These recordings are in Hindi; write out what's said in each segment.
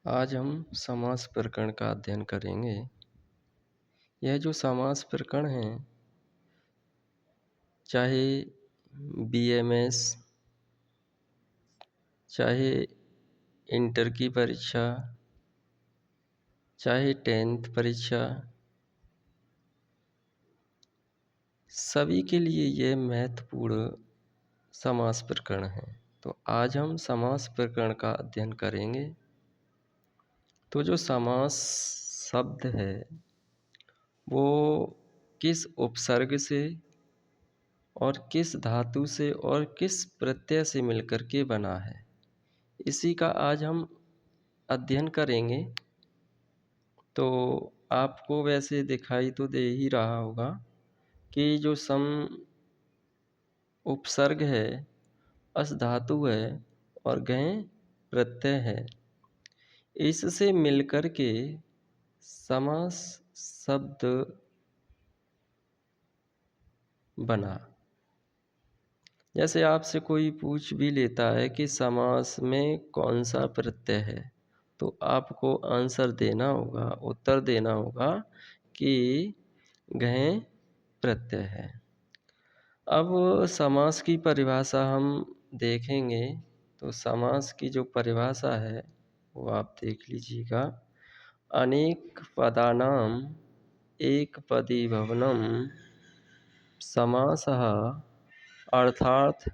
आज हम समास प्रकरण का अध्ययन करेंगे। यह जो समास प्रकरण है, चाहे बीएमएस, चाहे इंटर की परीक्षा, चाहे 10th परीक्षा, सभी के लिए ये महत्वपूर्ण समास प्रकरण है। तो आज हम समास प्रकरण का अध्ययन करेंगे। तो जो समास शब्द है वो किस उपसर्ग से और किस धातु से और किस प्रत्यय से मिलकर के बना है, इसी का आज हम अध्ययन करेंगे। तो आपको वैसे दिखाई तो दे ही रहा होगा कि जो सम उपसर्ग है, अस धातु है और गए प्रत्यय है, इससे मिलकर के समास शब्द बना। जैसे आपसे कोई पूछ भी लेता है कि समास में कौन सा प्रत्यय है, तो आपको आंसर देना होगा, उत्तर देना होगा कि गए प्रत्यय है। अब समास की परिभाषा हम देखेंगे। तो समास की जो परिभाषा है वो आप देख लीजिएगा। अनेक पदानाम एक पदी भवनम समासः, अर्थात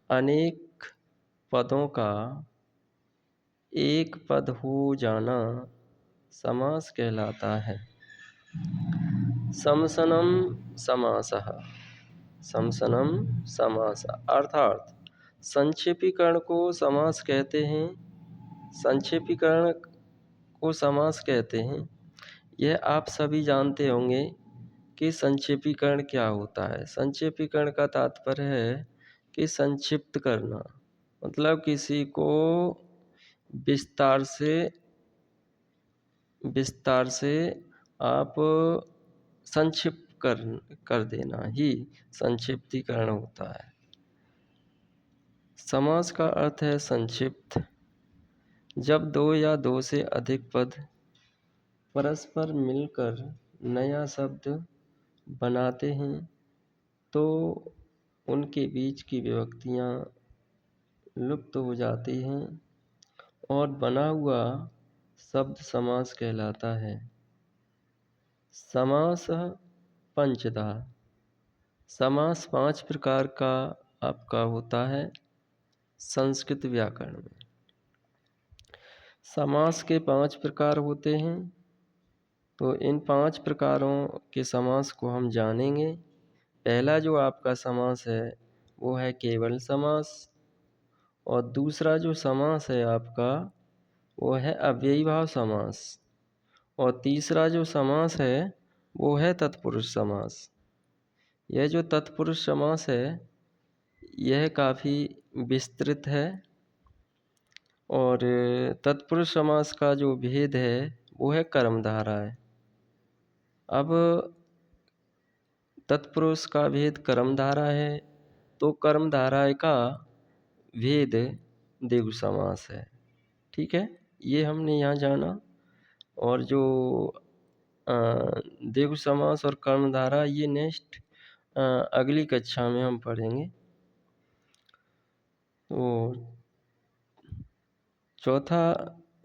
अनेक पदों का एक पद हो जाना समास कहलाता है। समसनम समासः, समसनम समास अर्थात संक्षेपीकरण को समास कहते हैं। संक्षेपीकरण को समास कहते हैं। यह आप सभी जानते होंगे कि संक्षेपीकरण क्या होता है। संक्षेपीकरण का तात्पर्य है कि संक्षिप्त करना, मतलब किसी को विस्तार से आप संक्षिप्त कर देना ही संक्षिप्तीकरण होता है। समास का अर्थ है संक्षिप्त। जब दो या दो से अधिक पद परस्पर मिलकर नया शब्द बनाते हैं तो उनके बीच की विभक्तियाँ लुप्त हो जाती हैं और बना हुआ शब्द समास कहलाता है। समास पंचधा। समास 5 प्रकार का आपका होता है संस्कृत व्याकरण में। समास के 5 प्रकार होते हैं। तो इन 5 प्रकारों के समास को हम जानेंगे। पहला जो आपका समास है वो है केवल समास, और दूसरा जो समास है आपका वो है अव्ययी भाव समास, और तीसरा जो समास है वो है तत्पुरुष समास। यह जो तत्पुरुष समास है यह काफ़ी विस्तृत है, और तत्पुरुष समास का जो भेद है वो है कर्मधारा है। अब तत्पुरुष का भेद कर्मधारा है, तो कर्मधारा का भेद द्विगु समास है। ठीक है, ये हमने यहाँ जाना। और जो द्विगु समास और कर्मधारा ये नेक्स्ट अगली कक्षा में हम पढ़ेंगे। तो चौथा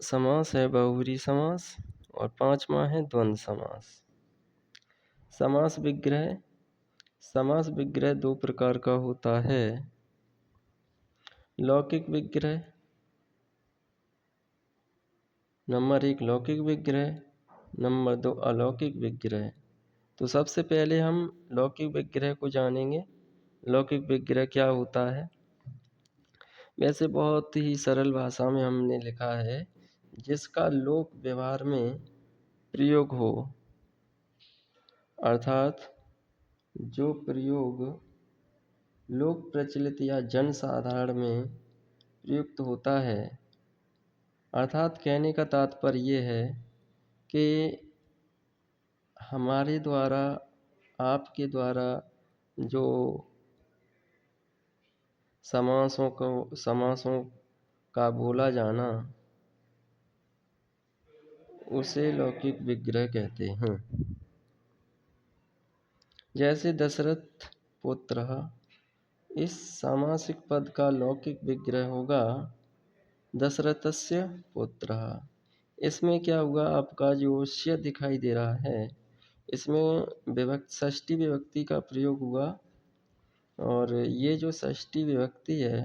समास है बहुव्रीहि समास, और 5वां है द्वंद्व समास। समास विग्रह। समास विग्रह 2 प्रकार का होता है। लौकिक विग्रह, नंबर 1 लौकिक विग्रह, नंबर 2 अलौकिक विग्रह। तो सबसे पहले हम लौकिक विग्रह को जानेंगे। लौकिक विग्रह क्या होता है? वैसे बहुत ही सरल भाषा में हमने लिखा है, जिसका लोक व्यवहार में प्रयोग हो, अर्थात जो प्रयोग लोक प्रचलित या जन साधारण में प्रयुक्त होता है। अर्थात कहने का तात्पर्य ये है कि हमारे द्वारा, आपके द्वारा जो समासों का बोला जाना उसे लौकिक विग्रह कहते हैं। जैसे दशरथ पुत्रः, इस सामासिक पद का लौकिक विग्रह होगा दशरथस्य पुत्रः। इसमें क्या हुआ, आपका जो स्य दिखाई दे रहा है इसमें षष्ठी विभक्ति का प्रयोग हुआ। और ये जो षष्ठी विभक्ति है,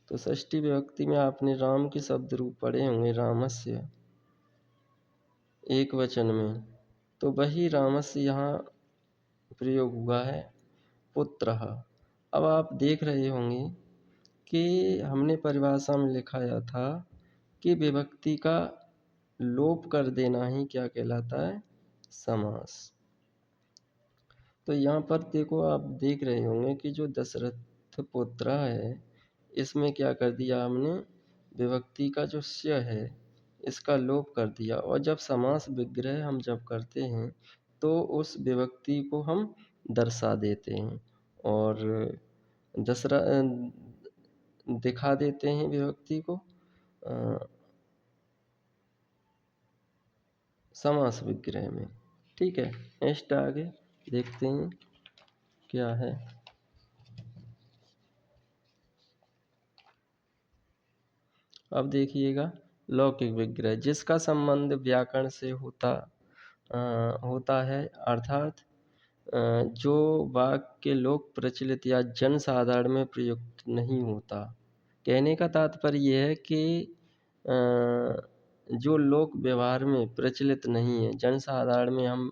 तो षष्ठी विभक्ति में आपने राम के शब्द रूप पढ़े होंगे, रामस्य, एक वचन में, तो वही रामस्य यहाँ प्रयोग हुआ है पुत्रः। अब आप देख रहे होंगे कि हमने परिभाषा में लिखाया था कि विभक्ति का लोप कर देना ही क्या कहलाता है, समास। तो यहाँ पर देखो, आप देख रहे होंगे कि जो दशरथ पुत्र है इसमें क्या कर दिया हमने, विभक्ति का जो स्य है इसका लोप कर दिया। और जब समास विग्रह हम जब करते हैं तो उस विभक्ति को हम दर्शा देते हैं और दिखा देते हैं विभक्ति को समास विग्रह में। ठीक है, नेक्स्ट आगे देखते हैं क्या है। अब देखिएगा, लौकिक विग्रह जिसका संबंध व्याकरण से होता है, अर्थात जो वाक्य लोक प्रचलित या जन साधारण में प्रयुक्त नहीं होता। कहने का तात्पर्य यह है कि जो लोक व्यवहार में प्रचलित नहीं है, जन साधारण में हम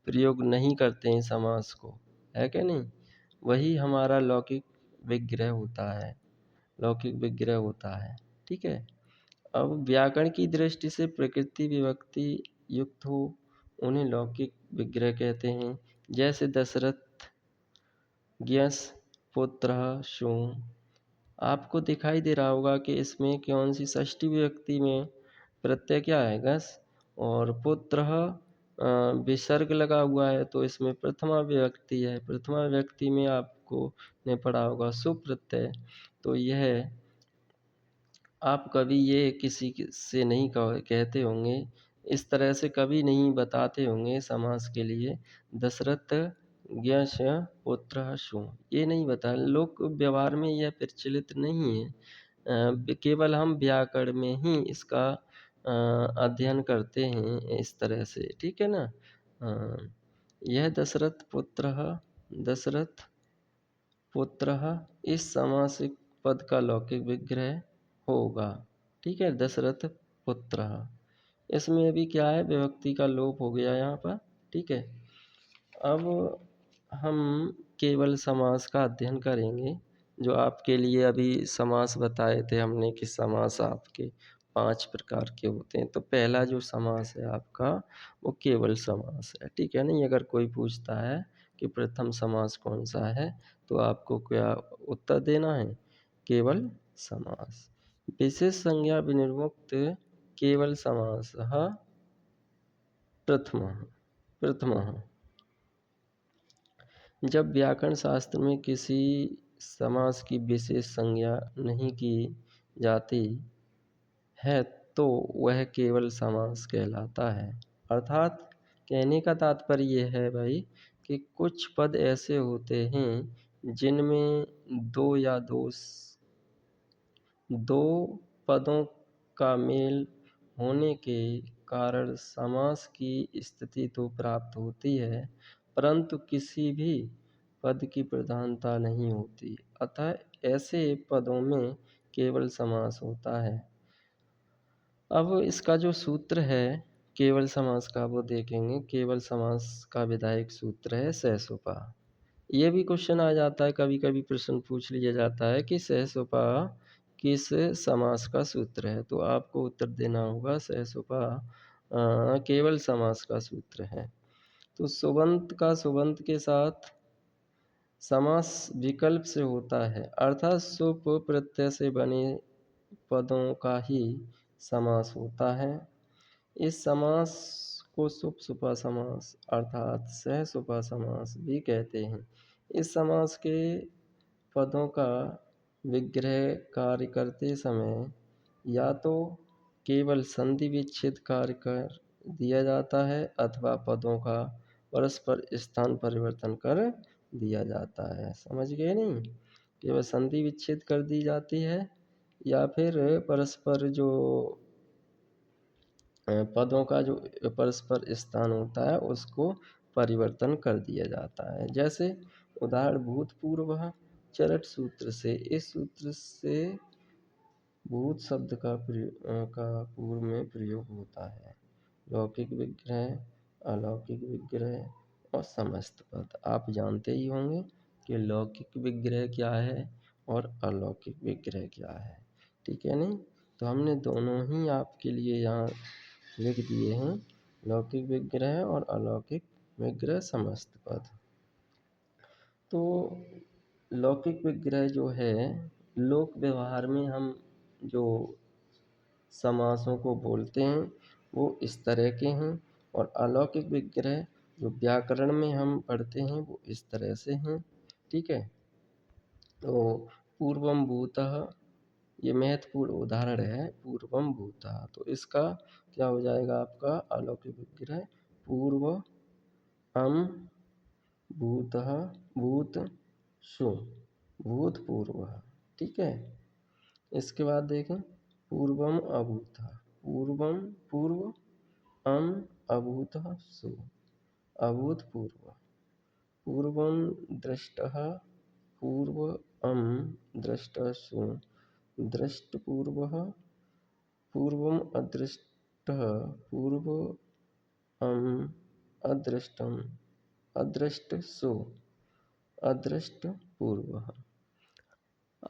प्रयोग नहीं करते हैं समास को, है क्या नहीं, वही हमारा लौकिक विग्रह होता है, लौकिक विग्रह होता है। ठीक है, अब व्याकरण की दृष्टि से प्रकृति विभक्ति युक्त हो उन्हें लौकिक विग्रह कहते हैं। जैसे दशरथ ज्ञस पुत्रः शु, आपको दिखाई दे रहा होगा कि इसमें कौन सी षष्ठी विभक्ति में प्रत्यय क्या है, गस, और पुत्रः विसर्ग लगा हुआ है, तो इसमें प्रथमा विभक्ति है। प्रथमा विभक्ति में आपको ने पढ़ा होगा सुप्रत्यय। तो यह आप कभी ये किसी से नहीं कहते होंगे, इस तरह से कभी नहीं बताते होंगे समास के लिए दशरथ ज्ञश पुत्र शु, ये नहीं बता, लोक व्यवहार में यह प्रचलित नहीं है। केवल हम व्याकरण में ही इसका अध्ययन करते हैं इस तरह से। ठीक है ना, यह दशरथ पुत्र इस सामासिक पद का लौकिक विग्रह होगा। ठीक है, दशरथ पुत्र, इसमें भी क्या है, विभक्ति का लोप हो गया यहाँ पर। ठीक है, अब हम केवल समास का अध्ययन करेंगे। जो आपके लिए अभी समास बताए थे हमने कि समास आपके 5 प्रकार के होते हैं, तो पहला जो समास है आपका वो केवल समास है। ठीक है नहीं, अगर कोई पूछता है कि प्रथम समास कौन सा है तो आपको क्या उत्तर देना है, केवल समास। विशेष संज्ञा विनिर्मुक्त केवल समास प्रथम। जब व्याकरण शास्त्र में किसी समास की विशेष संज्ञा नहीं की जाती है तो वह केवल समास कहलाता है। अर्थात कहने का तात्पर्य यह है भाई कि कुछ पद ऐसे होते हैं जिनमें दो पदों का मेल होने के कारण समास की स्थिति तो प्राप्त होती है, परंतु किसी भी पद की प्रधानता नहीं होती। अतः ऐसे पदों में केवल समास होता है। अब इसका जो सूत्र है केवल समास का वो देखेंगे। केवल समास का विधायक सूत्र है सहसोपा। ये भी क्वेश्चन आ जाता है, कभी कभी प्रश्न पूछ लिया जाता है कि सहसोपा किस समास का सूत्र है, तो आपको उत्तर देना होगा सहसोपा केवल समास का सूत्र है। तो सुबंत का सुबंत के साथ समास विकल्प से होता है, अर्थात सुप प्रत्यय से बने पदों का ही समास होता है। इस समास को सुप-सुपा समास अर्थात सह-सुपा समास भी कहते हैं। इस समास के पदों का विग्रह कार्य करते समय या तो केवल संधि विच्छेद कार्य कर दिया जाता है अथवा पदों का परस्पर स्थान परिवर्तन कर दिया जाता है। समझ गए नहीं? केवल संधि विच्छेद कर दी जाती है या फिर परस्पर जो पदों का जो परस्पर स्थान होता है उसको परिवर्तन कर दिया जाता है। जैसे उदाहरण भूतपूर्व चरट सूत्र से, इस सूत्र से भूत शब्द का पूर्व में प्रयोग होता है। लौकिक विग्रह, अलौकिक विग्रह और समस्त पद। आप जानते ही होंगे कि लौकिक विग्रह क्या है और अलौकिक विग्रह क्या है। ठीक है नहीं? तो हमने दोनों ही आपके लिए यहाँ लिख दिए हैं, लौकिक विग्रह और अलौकिक विग्रह समस्त पद। तो लौकिक विग्रह जो है, लोक व्यवहार में हम जो समासों को बोलते हैं वो इस तरह के हैं, और अलौकिक विग्रह जो व्याकरण में हम पढ़ते हैं वो इस तरह से हैं। ठीक है? तो पूर्वम भूतः, ये महत्वपूर्ण उदाहरण है, पूर्वम भूतः। तो इसका क्या हो जाएगा आपका अलौकिक विग्रह, पूर्व अम भूतः, भूत सु, भूतपूर्व। ठीक है? इसके बाद देखें पूर्वम अभूतः, पूर्वम पूर्व, अम अभूतः सु, अभूतपूर्व। पूर्वम दृष्टः, पूर्व अम दृष्टः सु, दृष्टपूर्वः। पूर्वम अदृष्टः, पूर्व अम अदृष्टम, अदृष्ट सु, अदृष्ट पूर्वः।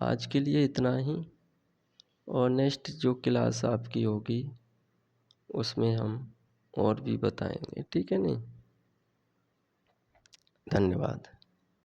आज के लिए इतना ही, और नेक्स्ट जो क्लास आपकी होगी उसमें हम और भी बताएंगे। ठीक है नहीं? धन्यवाद।